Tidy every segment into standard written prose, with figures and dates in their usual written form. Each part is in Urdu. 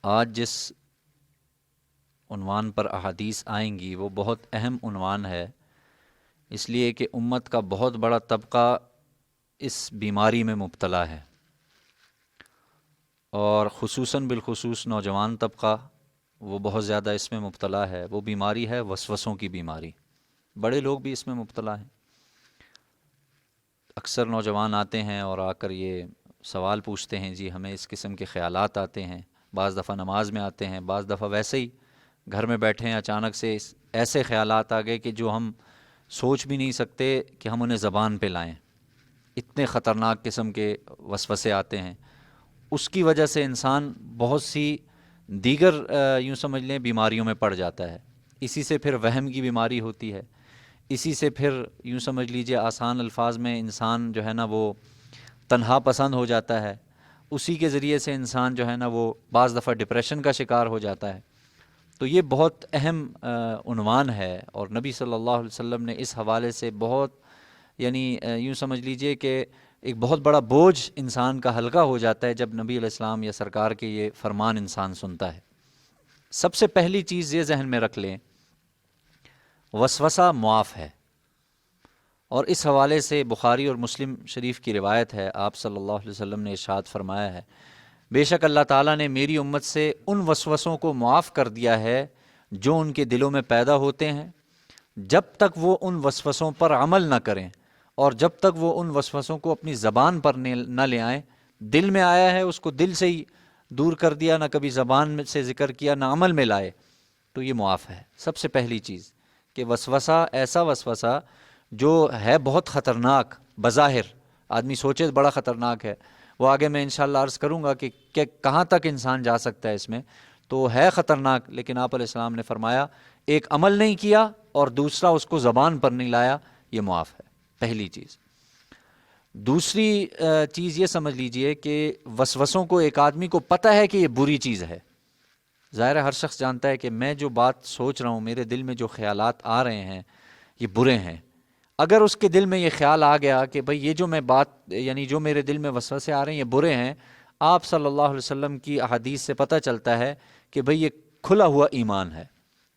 آج جس عنوان پر احادیث آئیں گی وہ بہت اہم عنوان ہے، اس لیے کہ امت کا بہت بڑا طبقہ اس بیماری میں مبتلا ہے، اور خصوصاً بالخصوص نوجوان طبقہ وہ بہت زیادہ اس میں مبتلا ہے۔ وہ بیماری ہے وسوسوں کی بیماری۔ بڑے لوگ بھی اس میں مبتلا ہیں۔ اکثر نوجوان آتے ہیں اور آ کر یہ سوال پوچھتے ہیں، جی ہمیں اس قسم کے خیالات آتے ہیں، بعض دفعہ نماز میں آتے ہیں، بعض دفعہ ویسے ہی گھر میں بیٹھے ہیں، اچانک سے ایسے خیالات آ گئے کہ جو ہم سوچ بھی نہیں سکتے کہ ہم انہیں زبان پہ لائیں۔ اتنے خطرناک قسم کے وسوسے آتے ہیں۔ اس کی وجہ سے انسان بہت سی دیگر یوں سمجھ لیں بیماریوں میں پڑ جاتا ہے۔ اسی سے پھر وہم کی بیماری ہوتی ہے، اسی سے پھر یوں سمجھ لیجئے آسان الفاظ میں انسان جو ہے نا وہ تنہا پسند ہو جاتا ہے، اسی کے ذریعے سے انسان جو ہے نا وہ بعض دفعہ ڈپریشن کا شکار ہو جاتا ہے۔ تو یہ بہت اہم عنوان ہے، اور نبی صلی اللہ علیہ وسلم نے اس حوالے سے بہت یوں سمجھ لیجئے کہ ایک بہت بڑا بوجھ انسان کا ہلکا ہو جاتا ہے جب نبی علیہ السلام یا سرکار کے یہ فرمان انسان سنتا ہے۔ سب سے پہلی چیز یہ ذہن میں رکھ لیں، وسوسہ معاف ہے، اور اس حوالے سے بخاری اور مسلم شریف کی روایت ہے، آپ صلی اللہ علیہ وسلم نے ارشاد فرمایا ہے، بے شک اللہ تعالیٰ نے میری امت سے ان وسوسوں کو معاف کر دیا ہے جو ان کے دلوں میں پیدا ہوتے ہیں، جب تک وہ ان وسوسوں پر عمل نہ کریں، اور جب تک وہ ان وسوسوں کو اپنی زبان پر نہ لے آئیں۔ دل میں آیا ہے اس کو دل سے ہی دور کر دیا، نہ کبھی زبان سے ذکر کیا، نہ عمل میں لائے، تو یہ معاف ہے۔ سب سے پہلی چیز کہ وسوسہ، ایسا وسوسہ جو ہے بہت خطرناک، بظاہر آدمی سوچے بڑا خطرناک ہے، وہ آگے میں انشاءاللہ عرض کروں گا کہ کہاں تک انسان جا سکتا ہے اس میں، تو ہے خطرناک، لیکن آپ علیہ السلام نے فرمایا ایک عمل نہیں کیا اور دوسرا اس کو زبان پر نہیں لایا، یہ معاف ہے، پہلی چیز۔ دوسری چیز یہ سمجھ لیجئے کہ وسوسوں کو ایک آدمی کو پتہ ہے کہ یہ بری چیز ہے۔ ظاہر ہے ہر شخص جانتا ہے کہ میں جو بات سوچ رہا ہوں، میرے دل میں جو خیالات آ رہے ہیں یہ برے ہیں۔ اگر اس کے دل میں یہ خیال آ گیا کہ بھئی یہ جو میں بات جو میرے دل میں وسوسے آ رہے ہیں یہ برے ہیں، آپ صلی اللہ علیہ وسلم کی احادیث سے پتہ چلتا ہے کہ بھئی یہ کھلا ہوا ایمان ہے۔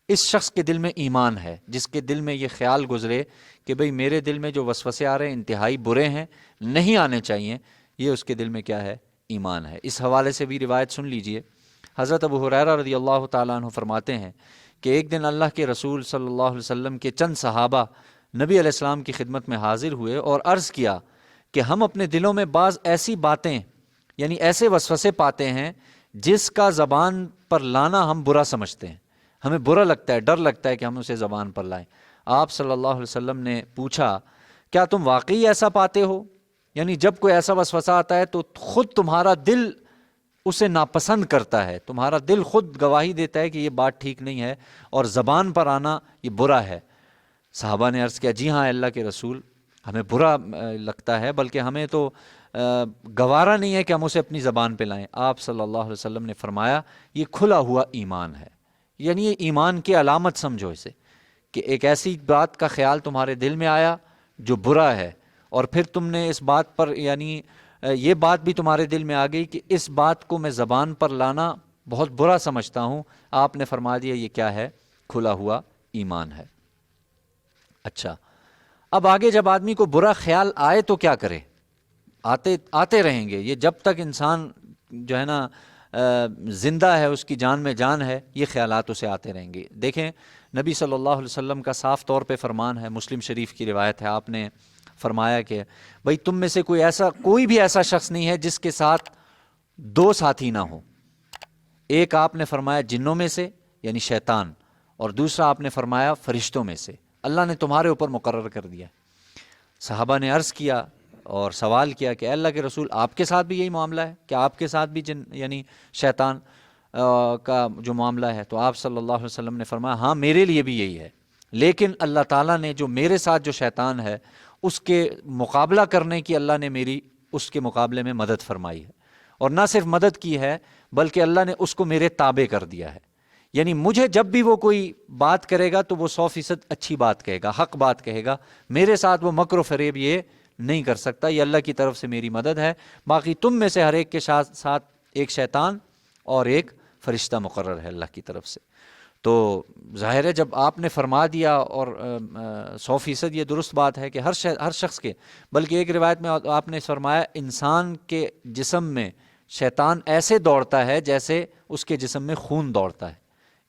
اس شخص کے دل میں ایمان ہے، جس کے دل میں یہ خیال گزرے کہ بھئی میرے دل میں جو وسوسے آ رہے ہیں انتہائی برے ہیں، نہیں آنے چاہیے، یہ اس کے دل میں کیا ہے؟ ایمان ہے۔ اس حوالے سے بھی روایت سن لیجئے، حضرت ابو ہریرہ رضی اللہ تعالیٰ عنہ فرماتے ہیں کہ ایک دن اللہ کے رسول صلی اللہ علیہ وسلم کے چند صحابہ نبی علیہ السلام کی خدمت میں حاضر ہوئے اور عرض کیا کہ ہم اپنے دلوں میں بعض ایسی باتیں ایسے وسوسے پاتے ہیں جس کا زبان پر لانا ہم برا سمجھتے ہیں، ہمیں برا لگتا ہے، ڈر لگتا ہے کہ ہم اسے زبان پر لائیں۔ آپ صلی اللہ علیہ وسلم نے پوچھا کیا تم واقعی ایسا پاتے ہو؟ جب کوئی ایسا وسوسہ آتا ہے تو خود تمہارا دل اسے ناپسند کرتا ہے، تمہارا دل خود گواہی دیتا ہے کہ یہ بات ٹھیک نہیں ہے اور زبان پر آنا یہ برا ہے۔ صحابہ نے عرض کیا جی ہاں اللہ کے رسول، ہمیں برا لگتا ہے، بلکہ ہمیں تو گوارا نہیں ہے کہ ہم اسے اپنی زبان پہ لائیں۔ آپ صلی اللہ علیہ وسلم نے فرمایا یہ کھلا ہوا ایمان ہے، یہ ایمان کی علامت سمجھو اسے، کہ ایک ایسی بات کا خیال تمہارے دل میں آیا جو برا ہے، اور پھر تم نے اس بات پر یہ بات بھی تمہارے دل میں آ گئی کہ اس بات کو میں زبان پر لانا بہت برا سمجھتا ہوں، آپ نے فرما دیا یہ کیا ہے؟ کھلا ہوا ایمان ہے۔ اچھا، اب آگے جب آدمی کو برا خیال آئے تو کیا کرے؟ آتے رہیں گے، یہ جب تک انسان زندہ ہے، اس کی جان میں جان ہے، یہ خیالات اسے آتے رہیں گے۔ دیکھیں نبی صلی اللہ علیہ وسلم کا صاف طور پہ فرمان ہے، مسلم شریف کی روایت ہے، آپ نے فرمایا کہ بھئی تم میں سے کوئی بھی ایسا شخص نہیں ہے جس کے ساتھ دو ساتھی نہ ہو۔ ایک آپ نے فرمایا جنوں میں سے شیطان، اور دوسرا آپ نے فرمایا فرشتوں میں سے، اللہ نے تمہارے اوپر مقرر کر دیا۔ صحابہ نے عرض کیا اور سوال کیا کہ اے اللہ کے رسول آپ کے ساتھ بھی یہی معاملہ ہے؟ کہ آپ کے ساتھ بھی جن شیطان کا جو معاملہ ہے؟ تو آپ صلی اللہ علیہ وسلم نے فرمایا ہاں میرے لیے بھی یہی ہے، لیکن اللہ تعالیٰ نے جو میرے ساتھ جو شیطان ہے اس کے مقابلہ کرنے کی اللہ نے میری اس کے مقابلے میں مدد فرمائی ہے، اور نہ صرف مدد کی ہے بلکہ اللہ نے اس کو میرے تابع کر دیا ہے۔ مجھے جب بھی وہ کوئی بات کرے گا تو وہ 100% اچھی بات کہے گا، حق بات کہے گا، میرے ساتھ وہ مکر و فریب یہ نہیں کر سکتا، یہ اللہ کی طرف سے میری مدد ہے۔ باقی تم میں سے ہر ایک کے ساتھ ایک شیطان اور ایک فرشتہ مقرر ہے اللہ کی طرف سے۔ تو ظاہر ہے جب آپ نے فرما دیا، اور 100% یہ درست بات ہے کہ ہر شخص کے، بلکہ ایک روایت میں آپ نے فرمایا انسان کے جسم میں شیطان ایسے دوڑتا ہے جیسے اس کے جسم میں خون دوڑتا ہے،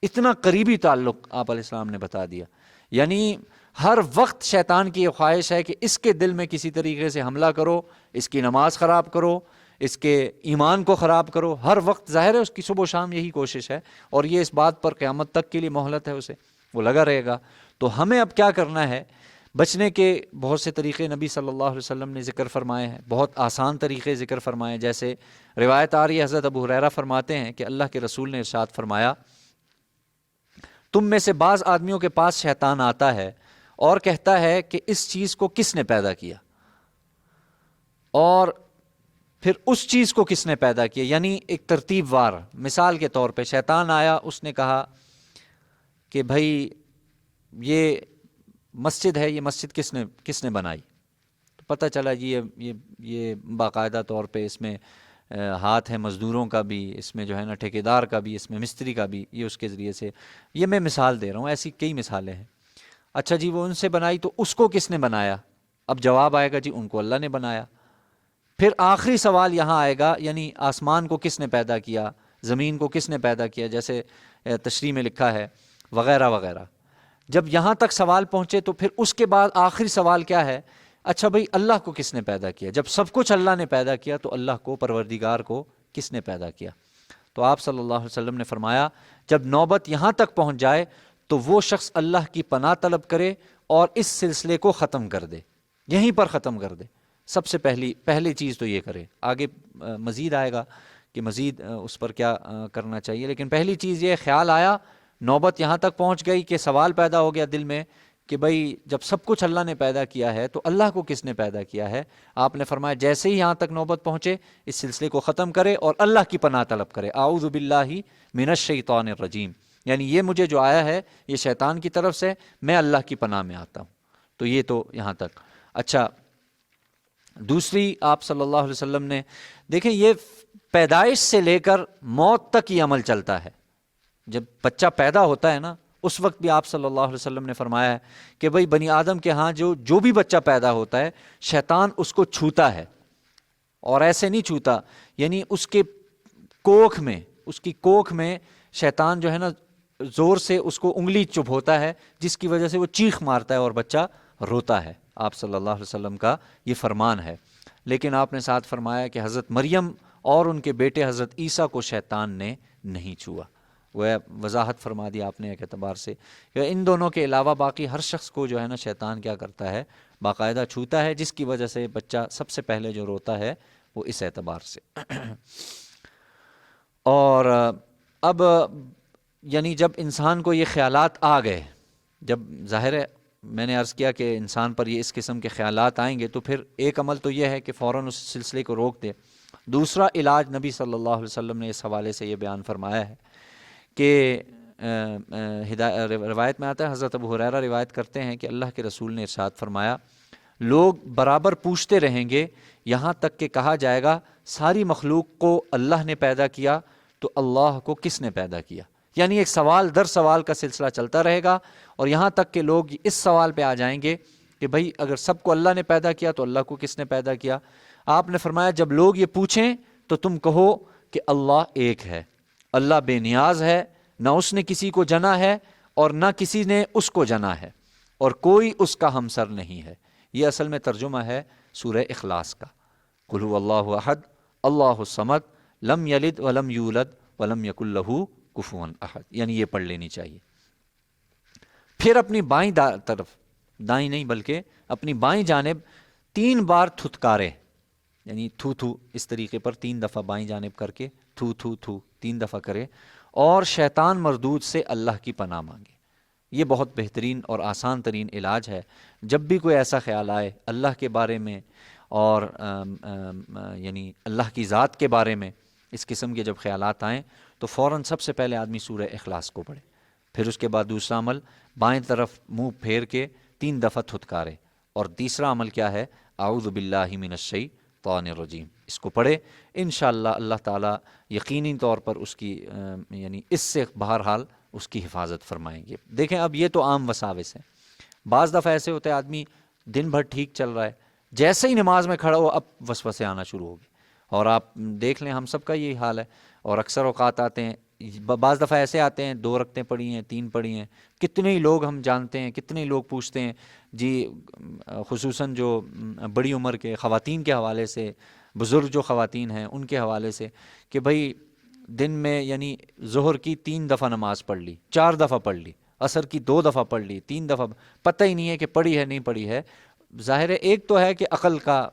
اتنا قریبی تعلق آپ علیہ السلام نے بتا دیا۔ یعنی ہر وقت شیطان کی یہ خواہش ہے کہ اس کے دل میں کسی طریقے سے حملہ کرو، اس کی نماز خراب کرو، اس کے ایمان کو خراب کرو، ہر وقت ظاہر ہے اس کی صبح و شام یہی کوشش ہے، اور یہ اس بات پر قیامت تک کے لیے مہلت ہے، اسے وہ لگا رہے گا۔ تو ہمیں اب کیا کرنا ہے؟ بچنے کے بہت سے طریقے نبی صلی اللہ علیہ وسلم نے ذکر فرمائے ہیں، بہت آسان طریقے ذکر فرمائے ہیں۔ جیسے روایت آ رہی ہے، حضرت ابو ہریرہ فرماتے ہیں کہ اللہ کے رسول نے ارشاد فرمایا، تم میں سے بعض آدمیوں کے پاس شیطان آتا ہے اور کہتا ہے کہ اس چیز کو کس نے پیدا کیا، اور پھر اس چیز کو کس نے پیدا کیا، یعنی ایک ترتیب وار۔ مثال کے طور پہ شیطان آیا، اس نے کہا کہ بھائی یہ مسجد ہے، یہ مسجد کس نے بنائی؟ تو پتہ چلا جی یہ باقاعدہ طور پہ اس میں ہاتھ ہے مزدوروں کا بھی، اس میں جو ہے نا ٹھیکیدار کا بھی، اس میں مستری کا بھی، یہ اس کے ذریعے سے۔ یہ میں مثال دے رہا ہوں، ایسی کئی مثالیں ہیں۔ اچھا جی وہ ان سے بنائی، تو اس کو کس نے بنایا؟ اب جواب آئے گا جی ان کو اللہ نے بنایا۔ پھر آخری سوال یہاں آئے گا، یعنی آسمان کو کس نے پیدا کیا، زمین کو کس نے پیدا کیا، جیسے تشریح میں لکھا ہے، وغیرہ وغیرہ۔ جب یہاں تک سوال پہنچے تو پھر اس کے بعد آخری سوال کیا ہے؟ اچھا بھئی اللہ کو کس نے پیدا کیا؟ جب سب کچھ اللہ نے پیدا کیا تو اللہ کو، پروردگار کو کس نے پیدا کیا؟ تو آپ صلی اللہ علیہ وسلم نے فرمایا جب نوبت یہاں تک پہنچ جائے تو وہ شخص اللہ کی پناہ طلب کرے اور اس سلسلے کو ختم کر دے، یہیں پر ختم کر دے۔ سب سے پہلی چیز تو یہ کرے، آگے مزید آئے گا کہ مزید اس پر کیا کرنا چاہیے، لیکن پہلی چیز یہ خیال آیا، نوبت یہاں تک پہنچ گئی کہ سوال پیدا ہو گیا دل میں کہ بھئی جب سب کچھ اللہ نے پیدا کیا ہے تو اللہ کو کس نے پیدا کیا ہے؟ آپ نے فرمایا جیسے ہی یہاں تک نوبت پہنچے اس سلسلے کو ختم کرے اور اللہ کی پناہ طلب کرے، اعوذ باللہ من الشیطان الرجیم، یعنی یہ مجھے جو آیا ہے یہ شیطان کی طرف سے، میں اللہ کی پناہ میں آتا ہوں۔ تو یہ تو یہاں تک۔ اچھا دوسری آپ صلی اللہ علیہ وسلم نے دیکھیں، یہ پیدائش سے لے کر موت تک یہ عمل چلتا ہے۔ جب بچہ پیدا ہوتا ہے نا اس وقت بھی آپ صلی اللہ علیہ وسلم نے فرمایا ہے کہ بھئی بنی آدم کے ہاں جو بھی بچہ پیدا ہوتا ہے شیطان اس کو چھوتا ہے، اور ایسے نہیں چھوتا، یعنی اس کی کوکھ میں شیطان جو ہے نا زور سے اس کو انگلی چبھوتا ہے، جس کی وجہ سے وہ چیخ مارتا ہے اور بچہ روتا ہے۔ آپ صلی اللہ علیہ وسلم کا یہ فرمان ہے۔ لیکن آپ نے ساتھ فرمایا کہ حضرت مریم اور ان کے بیٹے حضرت عیسیٰ کو شیطان نے نہیں چھوا۔ وہ وضاحت فرما دی آپ نے ایک اعتبار سے کہ ان دونوں کے علاوہ باقی ہر شخص کو جو ہے نا شیطان کیا کرتا ہے، باقاعدہ چھوتا ہے، جس کی وجہ سے بچہ سب سے پہلے جو روتا ہے وہ اس اعتبار سے۔ اور اب یعنی جب انسان کو یہ خیالات آ گئے، جب ظاہر ہے میں نے عرض کیا کہ انسان پر یہ اس قسم کے خیالات آئیں گے تو پھر ایک عمل تو یہ ہے کہ فوراً اس سلسلے کو روک دے۔ دوسرا علاج نبی صلی اللہ علیہ وسلم نے اس حوالے سے یہ بیان فرمایا ہے کہ روایت میں آتا ہے، حضرت ابو ہریرہ روایت کرتے ہیں کہ اللہ کے رسول نے ارشاد فرمایا لوگ برابر پوچھتے رہیں گے یہاں تک کہ کہا جائے گا ساری مخلوق کو اللہ نے پیدا کیا تو اللہ کو کس نے پیدا کیا؟ یعنی ایک سوال در سوال کا سلسلہ چلتا رہے گا، اور یہاں تک کہ لوگ اس سوال پہ آ جائیں گے کہ بھئی اگر سب کو اللہ نے پیدا کیا تو اللہ کو کس نے پیدا کیا؟ آپ نے فرمایا جب لوگ یہ پوچھیں تو تم کہو کہ اللہ ایک ہے، اللہ بے نیاز ہے، نہ اس نے کسی کو جنا ہے اور نہ کسی نے اس کو جنا ہے، اور کوئی اس کا ہمسر نہیں ہے۔ یہ اصل میں ترجمہ ہے سورہ اخلاص کا، قل هو اللہ احد اللہ الصمد لم یلد ولم یولد ولم یکن لہ کفوا احد، یعنی یہ پڑھ لینی چاہیے۔ پھر اپنی بائیں طرف، دائیں نہیں بلکہ اپنی بائیں جانب 3 بار تھتکارے، یعنی تھو تھو اس طریقے پر 3 دفعہ بائیں جانب کر کے تھو تھو تھو 3 دفعہ کرے، اور شیطان مردود سے اللہ کی پناہ مانگے۔ یہ بہت بہترین اور آسان ترین علاج ہے۔ جب بھی کوئی ایسا خیال آئے اللہ کے بارے میں اور یعنی اللہ کی ذات کے بارے میں، اس قسم کے جب خیالات آئیں تو فوراً سب سے پہلے آدمی سورہ اخلاص کو پڑھے، پھر اس کے بعد دوسرا عمل بائیں طرف منہ پھیر کے 3 دفعہ تھتکارے، اور تیسرا عمل کیا ہے؟ اعوذ باللہ من الشیطان الرجیم، اس کو پڑھے انشاءاللہ اللہ تعالیٰ یقینی طور پر اس کی یعنی اس سے بہرحال اس کی حفاظت فرمائیں گے۔ دیکھیں اب یہ تو عام وساوس ہیں، بعض دفعہ ایسے ہوتے ہیں آدمی دن بھر ٹھیک چل رہا ہے، جیسے ہی نماز میں کھڑا ہو اب وسوسے آنا شروع ہو گئے، اور آپ دیکھ لیں ہم سب کا یہی حال ہے، اور اکثر اوقات آتے ہیں، بعض دفعہ ایسے آتے ہیں 2 رکعتیں پڑھی ہیں 3 پڑھی ہیں، کتنے ہی لوگ ہم جانتے ہیں، کتنے ہی لوگ پوچھتے ہیں جی، خصوصاً جو بڑی عمر کے خواتین کے حوالے سے، بزرگ جو خواتین ہیں ان کے حوالے سے، کہ بھائی دن میں یعنی ظہر کی 3 دفعہ نماز پڑھ لی، 4 دفعہ پڑھ لی، عصر کی 2 دفعہ پڑھ لی، 3 دفعہ، پتہ ہی نہیں ہے کہ پڑھی ہے نہیں پڑھی ہے۔ ظاہر ہے ایک تو ہے کہ عقل کا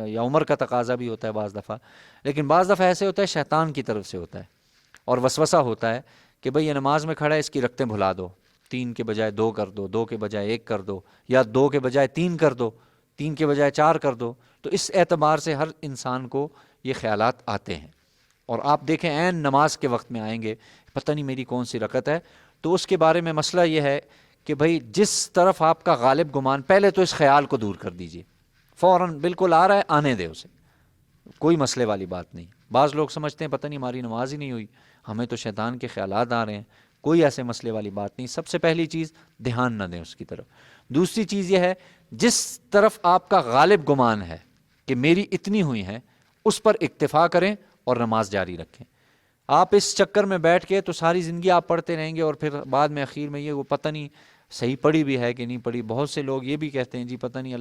یا عمر کا تقاضا بھی ہوتا ہے بعض دفعہ، لیکن بعض دفعہ ایسے ہوتا ہے شیطان کی طرف سے ہوتا ہے اور وسوسہ ہوتا ہے کہ بھئی یہ نماز میں کھڑا ہے، اس کی رکعتیں بھلا دو، 3 کے بجائے 2 کر دو، 2 کے بجائے 1 کر دو، یا 2 کے بجائے 3 کر دو، 3 کے بجائے 4 کر دو۔ تو اس اعتبار سے ہر انسان کو یہ خیالات آتے ہیں، اور آپ دیکھیں عین نماز کے وقت میں آئیں گے، پتہ نہیں میری کون سی رکعت ہے، تو اس کے بارے میں مسئلہ یہ ہے کہ بھئی جس طرف آپ کا غالب گمان، پہلے تو اس خیال کو دور کر دیجئے، فوراً بالکل آ رہا ہے آنے دے اسے، کوئی مسئلے والی بات نہیں۔ بعض لوگ سمجھتے ہیں پتہ نہیں ہماری نماز ہی نہیں ہوئی، ہمیں تو شیطان کے خیالات آ رہے ہیں، کوئی ایسے مسئلے والی بات نہیں۔ سب سے پہلی چیز دھیان نہ دیں اس کی طرف۔ دوسری چیز یہ ہے جس طرف آپ کا غالب گمان ہے کہ میری اتنی ہوئی ہیں، اس پر اکتفا کریں اور نماز جاری رکھیں۔ آپ اس چکر میں بیٹھ کے تو ساری زندگی آپ پڑھتے رہیں گے، اور پھر بعد میں اخیر میں یہ وہ پتہ نہیں صحیح پڑھی بھی ہے کہ نہیں پڑھی۔ بہت سے لوگ یہ بھی کہتے ہیں جی پتہ نہیں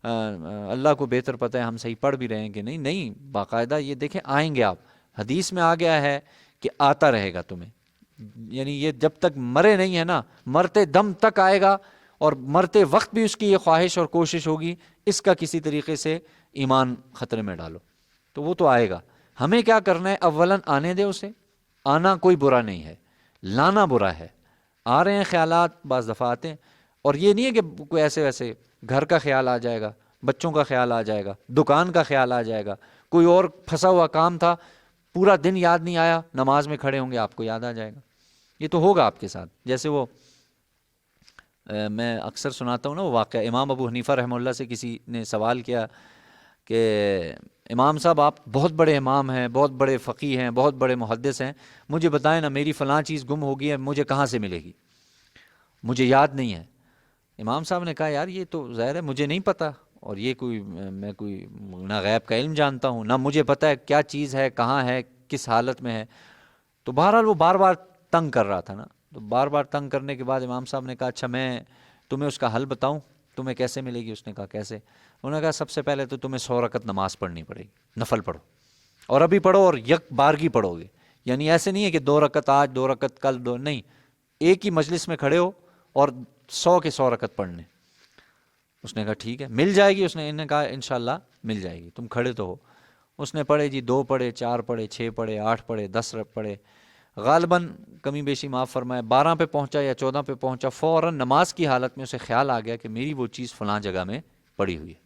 اللہ کو بہتر پتہ ہے ہم صحیح پڑھ بھی رہے ہیں کہ نہیں۔ نہیں، باقاعدہ یہ دیکھیں آئیں گے آپ، حدیث میں آ گیا ہے کہ آتا رہے گا تمہیں، یعنی یہ جب تک مرے نہیں ہے نا، مرتے دم تک آئے گا، اور مرتے وقت بھی اس کی یہ خواہش اور کوشش ہوگی اس کا کسی طریقے سے ایمان خطرے میں ڈالو، تو وہ تو آئے گا۔ ہمیں کیا کرنا ہے؟ اولاً آنے دے اسے، آنا کوئی برا نہیں ہے، لانا برا ہے۔ آ رہے ہیں خیالات، بعض دفعہ آتے ہیں، اور یہ نہیں ہے کہ کوئی ایسے ویسے گھر کا خیال آ جائے گا، بچوں کا خیال آ جائے گا، دکان کا خیال آ جائے گا، کوئی اور پھنسا ہوا کام تھا، پورا دن یاد نہیں آیا، نماز میں کھڑے ہوں گے آپ کو یاد آ جائے گا۔ یہ تو ہوگا آپ کے ساتھ۔ جیسے وہ میں اکثر سناتا ہوں نا وہ واقعہ، امام ابو حنیفہ رحمہ اللہ سے کسی نے سوال کیا کہ امام صاحب آپ بہت بڑے امام ہیں، بہت بڑے فقیہ ہیں، بہت بڑے محدث ہیں، مجھے بتائیں نا میری فلاں چیز گم ہو گئی ہے، مجھے کہاں سے ملے گی، مجھے یاد نہیں ہے۔ امام صاحب نے کہا یار یہ تو ظاہر ہے مجھے نہیں پتہ، اور یہ میں کوئی نہ غیب کا علم جانتا ہوں، نہ مجھے پتہ ہے کیا چیز ہے، کہاں ہے، کس حالت میں ہے۔ تو بہرحال وہ بار بار تنگ کر رہا تھا نا، تو بار بار تنگ کرنے کے بعد امام صاحب نے کہا اچھا میں تمہیں اس کا حل بتاؤں، تمہیں کیسے ملے گی؟ اس نے کہا کیسے؟ انہوں نے کہا سب سے پہلے تو تمہیں 100 رکعت نماز پڑھنی پڑے گی، نفل پڑھو، اور ابھی پڑھو اور یک بارگی پڑھو گے، یعنی ایسے نہیں ہے کہ 2 رکعت آج 2 رکعت کل، نہیں، ایک ہی مجلس میں کھڑے ہو اور 100 کے 100 رکعت پڑھنے۔ اس نے کہا ٹھیک ہے، مل جائے گی؟ انہوں نے کہا انشاءاللہ مل جائے گی، تم کھڑے تو ہو۔ اس نے پڑھے جی، 2 پڑھے، 4 پڑھے، 6 پڑھے، 8 پڑھے، 10 پڑھے، غالباً کمی بیشی معاف فرمائے 12 پہ پہنچا یا 14 پہ پہنچا، فوراً نماز کی حالت میں اسے خیال آ گیا کہ میری وہ چیز فلاں جگہ میں پڑی ہوئی ہے۔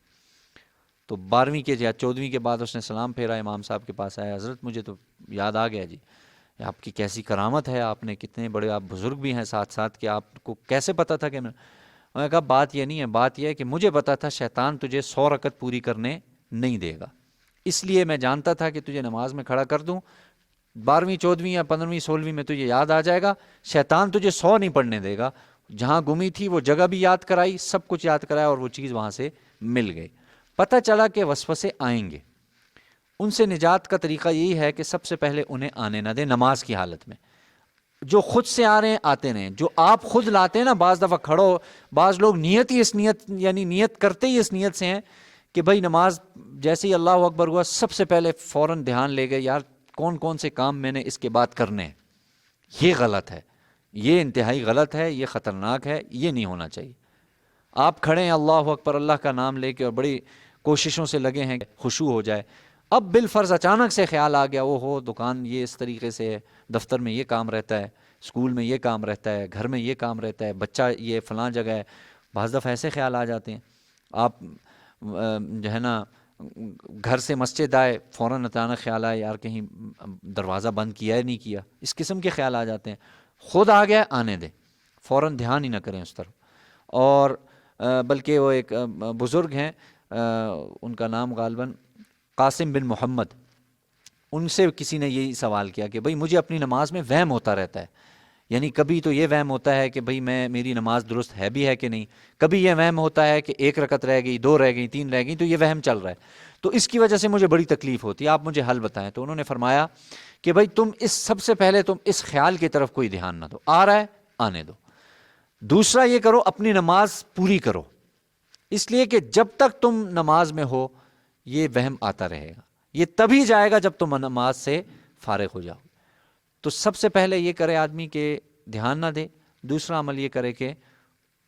تو 12ویں کے یا 14ویں کے بعد اس نے سلام پھیرا، امام صاحب کے پاس آیا، حضرت مجھے تو یاد آ گیا جی، آپ کی کیسی کرامت ہے، آپ نے کتنے بڑے، آپ بزرگ بھی ہیں ساتھ ساتھ، کہ آپ کو کیسے پتہ تھا کہ میں نے کہا بات یہ نہیں ہے، بات یہ ہے کہ مجھے پتا تھا شیطان تجھے 100 رکعت پوری کرنے نہیں دے گا، اس لیے میں جانتا تھا کہ تجھے نماز میں کھڑا کر دوں، 12ویں 14ویں یا 15ویں 16ویں میں تجھے یاد آ جائے گا، شیطان تجھے 100 نہیں پڑھنے دے گا۔ جہاں گمی تھی وہ جگہ بھی یاد کرائی، سب کچھ یاد کرایا، اور وہ چیز وہاں سے مل گئی۔ پتہ چلا کہ وسوسے آئیں گے، ان سے نجات کا طریقہ یہی ہے کہ سب سے پہلے انہیں آنے نہ دیں نماز کی حالت میں۔ جو خود سے آ رہے ہیں آتے رہیں، جو آپ خود لاتے ہیں نا، بعض دفعہ کھڑو، بعض لوگ نیت کرتے ہی اس نیت سے ہیں کہ بھائی نماز جیسے ہی اللہ اکبر ہوا سب سے پہلے فوراً دھیان لے گئے یار کون کون سے کام میں نے اس کے بعد کرنے ہیں۔ یہ غلط ہے، یہ انتہائی غلط ہے، یہ خطرناک ہے، یہ نہیں ہونا چاہیے۔ آپ کھڑے ہیں اللہ اکبر اللہ کا نام لے کے اور بڑی کوششوں سے لگے ہیں خشوع ہو جائے، اب بالفرض اچانک سے خیال آ گیا وہ ہو دکان یہ اس طریقے سے ہے، دفتر میں یہ کام رہتا ہے، اسکول میں یہ کام رہتا ہے، گھر میں یہ کام رہتا ہے، بچہ یہ فلاں جگہ ہے، بعض دفعہ ایسے خیال آ جاتے ہیں۔ آپ جو ہے نا گھر سے مسجد آئے، فوراً اچانک خیال آئے یار کہیں دروازہ بند کیا ہے نہیں کیا، اس قسم کے خیال آ جاتے ہیں۔ خود آ گیا آنے دیں، فوراً دھیان ہی نہ کریں اس طرف۔ اور بلکہ وہ ایک بزرگ ہیں، ان کا نام غالباً قاسم بن محمد، ان سے کسی نے یہی سوال کیا کہ بھئی مجھے اپنی نماز میں وہم ہوتا رہتا ہے، یعنی کبھی تو یہ وہم ہوتا ہے کہ بھئی میری نماز درست ہے بھی ہے کہ نہیں، کبھی یہ وہم ہوتا ہے کہ 1 رکعت رہ گئی، 2 رہ گئی، 3 رہ گئی، تو یہ وہم چل رہا ہے، تو اس کی وجہ سے مجھے بڑی تکلیف ہوتی ہے، آپ مجھے حل بتائیں۔ تو انہوں نے فرمایا کہ بھئی تم سب سے پہلے تم اس خیال کی طرف کوئی دھیان نہ دو، آ رہا ہے آنے دو، دوسرا یہ کرو اپنی نماز پوری کرو، اس لیے کہ جب تک تم نماز میں ہو یہ وہم آتا رہے گا، یہ تبھی جائے گا جب تم نماز سے فارغ ہو جاؤ۔ تو سب سے پہلے یہ کرے آدمی کہ دھیان نہ دے، دوسرا عمل یہ کرے کہ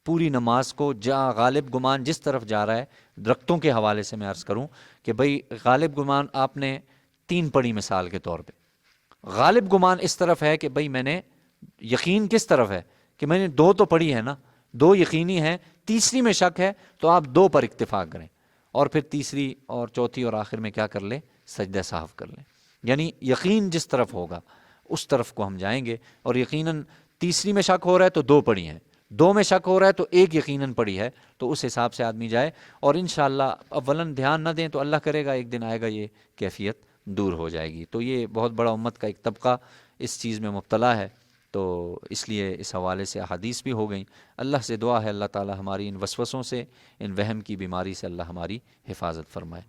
پوری نماز کو غالب گمان جس طرف جا رہا ہے، درختوں کے حوالے سے میں عرض کروں کہ بھئی غالب گمان آپ نے 3 پڑھی مثال کے طور پہ، غالب گمان اس طرف ہے کہ بھئی میں نے، یقین کس طرف ہے کہ میں نے 2 تو پڑھی ہے نا، 2 یقینی ہیں، تیسری میں شک ہے تو آپ 2 پر اکتفا کریں، اور پھر تیسری اور چوتھی اور آخر میں کیا کر لیں، سجدہ سہو کر لیں، یعنی یقین جس طرف ہوگا اس طرف کو ہم جائیں گے۔ اور یقیناً تیسری میں شک ہو رہا ہے تو 2 پڑھی ہیں، 2 میں شک ہو رہا ہے تو 1 یقیناً پڑھی ہے، تو اس حساب سے آدمی جائے، اور انشاءاللہ اولاً دھیان نہ دیں تو اللہ کرے گا ایک دن آئے گا یہ کیفیت دور ہو جائے گی۔ تو یہ بہت بڑا امت کا ایک طبقہ اس چیز میں مبتلا ہے، تو اس لیے اس حوالے سے احادیث بھی ہو گئیں۔ اللہ سے دعا ہے اللہ تعالی ہماری ان وسوسوں سے، ان وہم کی بیماری سے اللہ ہماری حفاظت فرمائے۔